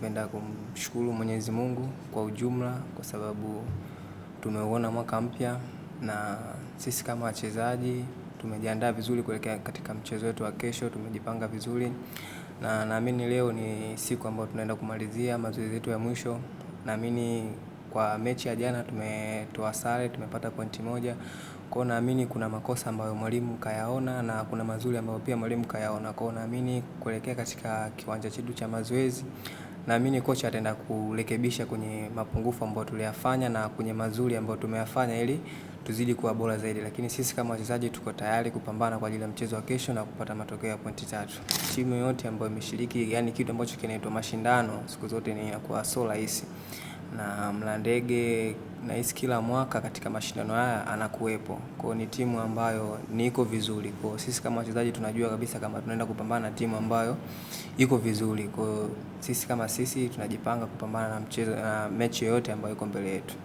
ningependa kumshukuru Mwenyezi Mungu kwa ujumla kwa sababu tumeuona mwaka mpya na sisi kama wachezaji tumejiandaa vizuri kuelekea katika mchezo wetu wa kesho, tumejipanga vizuri na naamini leo ni siku ambayo tunaenda kumalizia mazoezi yetu ya mwisho. Naamini kwa mechi ya jana tumetoa sare, tumepata pointi moja. Kwa hiyo naamini kuna makosa ambayo mwalimu kayaona na kuna mazuri ambayo pia mwalimu kayaona. Kwa hiyo naamini kuelekea katika kiwanja chetu cha mazoezi, naamini kocha ataenda kurekebisha kwenye mapungufu ambayo tuliyafanya na kwenye mazuri ambayo tumeyafanya ili tuzidi kuwa bora zaidi. Lakini sisi kama wachezaji tuko tayari kupambana kwa ajili ya mchezo wa kesho na kupata matokeo ya pointi 3. Timu yote ambayo imeshiriki, yani kitu ambacho kinaitwa mashindano, siku zote ni inakuwa so rahisi. Na Mlandege nahisi kila mwaka katika mashindano haya anakuwepo. Kwa hiyo ni timu ambayo iko vizuri. Kwa hiyo sisi kama wachezaji tunajua kabisa kama tunaenda kupambana na timu ambayo iko vizuri. Kwa hiyo sisi kama sisi tunajipanga kupambana na mechi yote ambayo iko mbele yetu.